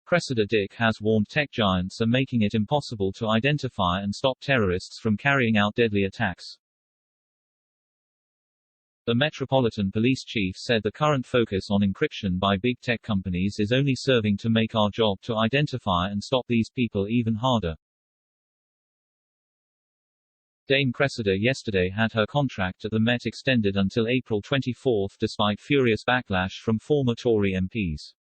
Cressida Dick has warned tech giants are making it impossible to identify and stop terrorists from carrying out deadly attacks. The Metropolitan Police Chief said the current focus on encryption by big tech companies is only serving to make our job to identify and stop these people even harder. Dame Cressida yesterday had her contract at the Met extended until April 24 despite furious backlash from former Tory MPs.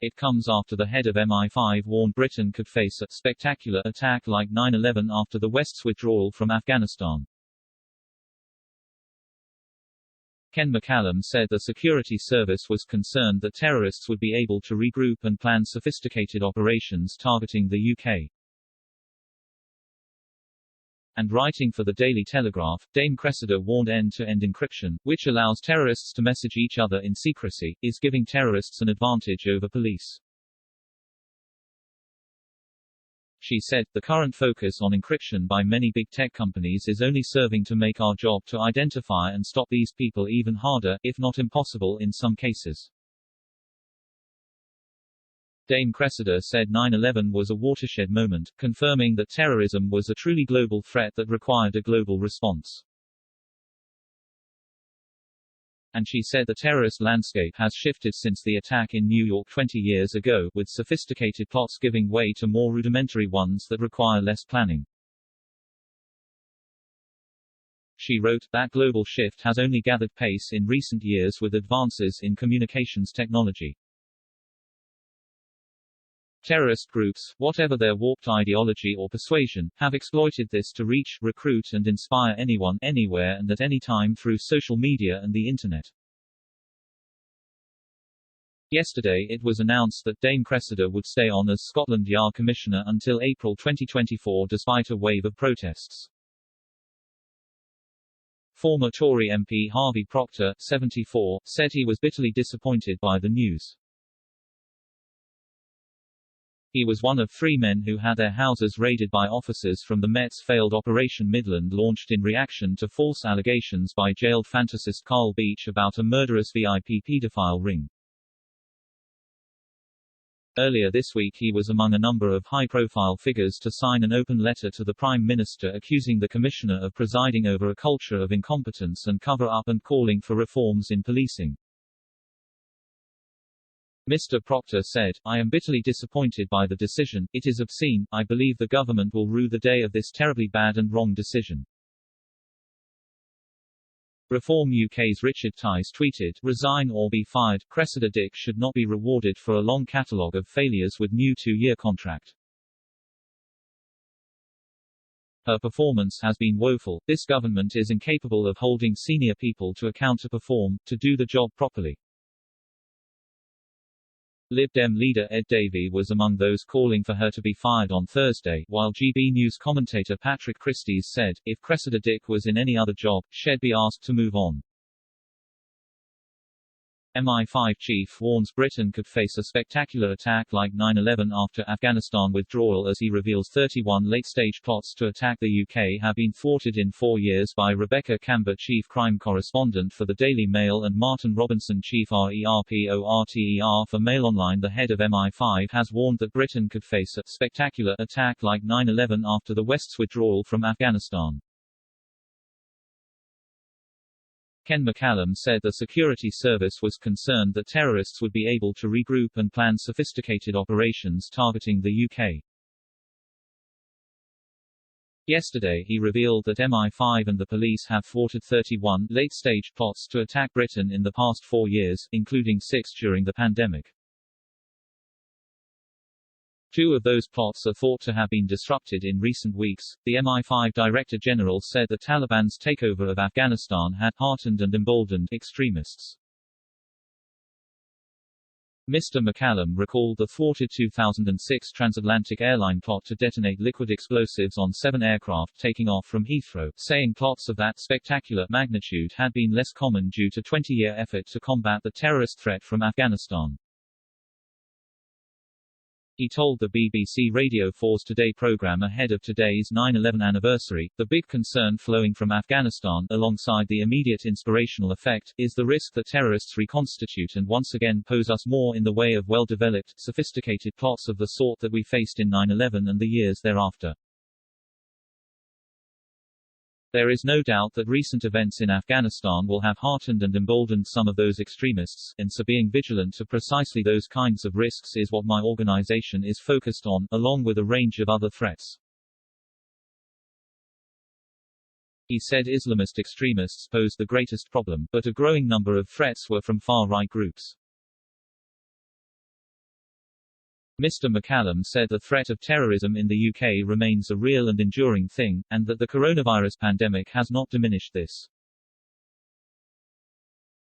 It comes after the head of MI5 warned Britain could face a spectacular attack like 9/11 after the West's withdrawal from Afghanistan. Ken McCallum said the security service was concerned that terrorists would be able to regroup and plan sophisticated operations targeting the UK. And writing for the Daily Telegraph, Dame Cressida warned end-to-end encryption, which allows terrorists to message each other in secrecy, is giving terrorists an advantage over police. She said, the current focus on encryption by many big tech companies is only serving to make our job to identify and stop these people even harder, if not impossible in some cases. Dame Cressida said 9/11 was a watershed moment, confirming that terrorism was a truly global threat that required a global response. And she said the terrorist landscape has shifted since the attack in New York 20 years ago, with sophisticated plots giving way to more rudimentary ones that require less planning. She wrote, that global shift has only gathered pace in recent years with advances in communications technology. Terrorist groups, whatever their warped ideology or persuasion, have exploited this to reach, recruit and inspire anyone, anywhere and at any time through social media and the Internet. Yesterday it was announced that Dame Cressida would stay on as Scotland Yard Commissioner until April 2024 despite a wave of protests. Former Tory MP Harvey Proctor, 74, said he was bitterly disappointed by the news. He was one of 3 men who had their houses raided by officers from the Met's failed Operation Midland launched in reaction to false allegations by jailed fantasist Carl Beach about a murderous VIP paedophile ring. Earlier this week he was among a number of high-profile figures to sign an open letter to the Prime Minister accusing the Commissioner of presiding over a culture of incompetence and cover-up and calling for reforms in policing. Mr. Proctor said, I am bitterly disappointed by the decision, it is obscene, I believe the government will rue the day of this terribly bad and wrong decision. Reform UK's Richard Tice tweeted, resign or be fired, Cressida Dick should not be rewarded for a long catalogue of failures with new 2-year contract. Her performance has been woeful, this government is incapable of holding senior people to account to perform, to do the job properly. Lib Dem leader Ed Davey was among those calling for her to be fired on Thursday, while GB News commentator Patrick Christys said, if Cressida Dick was in any other job, she'd be asked to move on. MI5 chief warns Britain could face a spectacular attack like 9/11 after Afghanistan withdrawal as he reveals 31 late-stage plots to attack the UK have been thwarted in 4 years by Rebecca Camber, chief crime correspondent for the Daily Mail, and Martin Robinson, chief REPORTER for Mail Online. The head of MI5 has warned that Britain could face a spectacular attack like 9/11 after the West's withdrawal from Afghanistan. Ken McCallum said the security service was concerned that terrorists would be able to regroup and plan sophisticated operations targeting the UK. Yesterday he revealed that MI5 and the police have thwarted 31 late-stage plots to attack Britain in the past 4 years, including 6 during the pandemic. 2 of those plots are thought to have been disrupted in recent weeks. The MI5 Director General said the Taliban's takeover of Afghanistan had heartened and emboldened extremists. Mr. McCallum recalled the thwarted 2006 transatlantic airline plot to detonate liquid explosives on 7 aircraft taking off from Heathrow, saying plots of that spectacular magnitude had been less common due to 20-year effort to combat the terrorist threat from Afghanistan. he told the BBC Radio 4's Today programme ahead of today's 9/11 anniversary. The big concern flowing from Afghanistan, alongside the immediate inspirational effect, is the risk that terrorists reconstitute and once again pose us more in the way of well-developed, sophisticated plots of the sort that we faced in 9/11 and the years thereafter. There is no doubt that recent events in Afghanistan will have heartened and emboldened some of those extremists, and so being vigilant to precisely those kinds of risks is what my organization is focused on, along with a range of other threats. He said Islamist extremists posed the greatest problem, but a growing number of threats were from far-right groups. Mr. McCallum said the threat of terrorism in the UK remains a real and enduring thing, and that the coronavirus pandemic has not diminished this.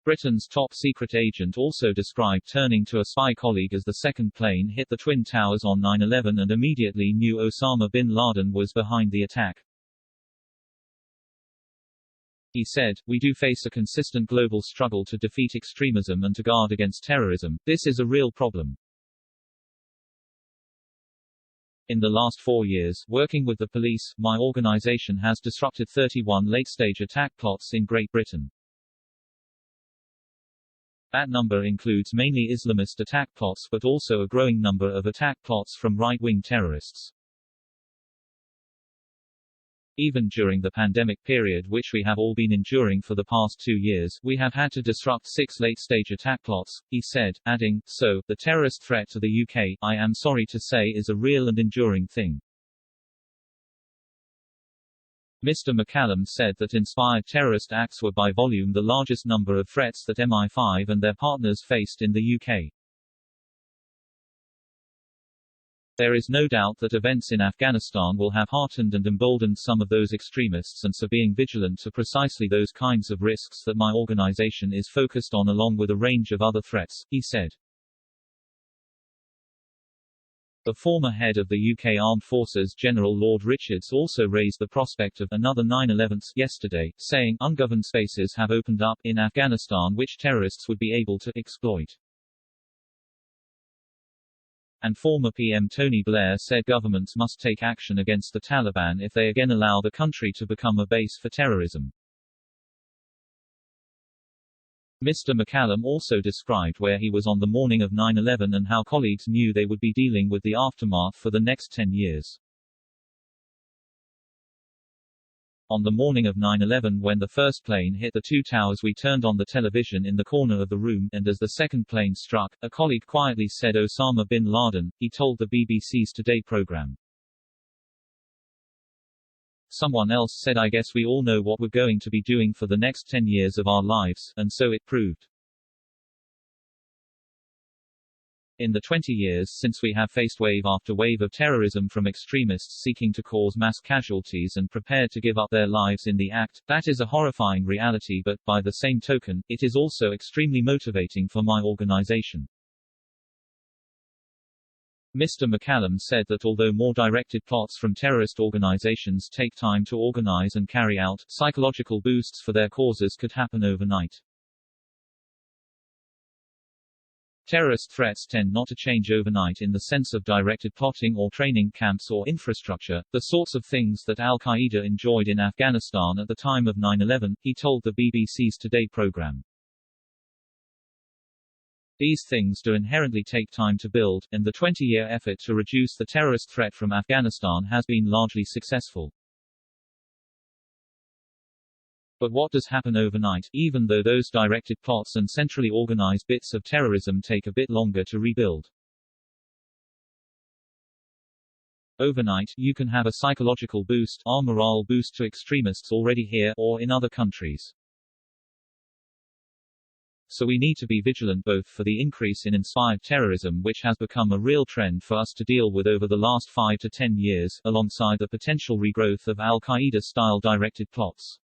Britain's top-secret agent also described turning to a spy colleague as the second plane hit the Twin Towers on 9/11 and immediately knew Osama bin Laden was behind the attack. He said, "We do face a consistent global struggle to defeat extremism and to guard against terrorism. This is a real problem. In the last 4 years, working with the police, my organization has disrupted 31 late-stage attack plots in Great Britain. That number includes mainly Islamist attack plots but also a growing number of attack plots from right-wing terrorists. Even during the pandemic period which we have all been enduring for the past 2 years, we have had to disrupt 6 late-stage attack plots," he said, adding, "So, the terrorist threat to the UK, I am sorry to say, is a real and enduring thing." Mr. McCallum said that inspired terrorist acts were by volume the largest number of threats that MI5 and their partners faced in the UK. There is no doubt that events in Afghanistan will have heartened and emboldened some of those extremists, and so being vigilant to precisely those kinds of risks that my organization is focused on along with a range of other threats, he said. The former head of the UK Armed Forces General Lord Richards also raised the prospect of another 9/11s yesterday, saying, "Ungoverned spaces have opened up in Afghanistan which terrorists would be able to exploit." And former PM Tony Blair said governments must take action against the Taliban if they again allow the country to become a base for terrorism. Mr. McCallum also described where he was on the morning of 9/11 and how colleagues knew they would be dealing with the aftermath for the next 10 years. On the morning of 9/11 when the first plane hit the 2 towers we turned on the television in the corner of the room, and as the second plane struck, a colleague quietly said Osama bin Laden, he told the BBC's Today programme. Someone else said I guess we all know what we're going to be doing for the next 10 years of our lives, and so it proved. In the 20 years since we have faced wave after wave of terrorism from extremists seeking to cause mass casualties and prepared to give up their lives in the act, that is a horrifying reality, but, by the same token, it is also extremely motivating for my organization. Mr. McCallum said that although more directed plots from terrorist organizations take time to organize and carry out, psychological boosts for their causes could happen overnight. Terrorist threats tend not to change overnight in the sense of directed plotting or training camps or infrastructure, the sorts of things that al-Qaeda enjoyed in Afghanistan at the time of 9/11, he told the BBC's Today programme. These things do inherently take time to build, and the 20-year effort to reduce the terrorist threat from Afghanistan has been largely successful. But what does happen overnight, even though those directed plots and centrally organized bits of terrorism take a bit longer to rebuild? Overnight, you can have a psychological boost, or morale boost to extremists already here, or in other countries. So we need to be vigilant both for the increase in inspired terrorism which has become a real trend for us to deal with over the last 5 to 10 years, alongside the potential regrowth of al-Qaeda-style directed plots.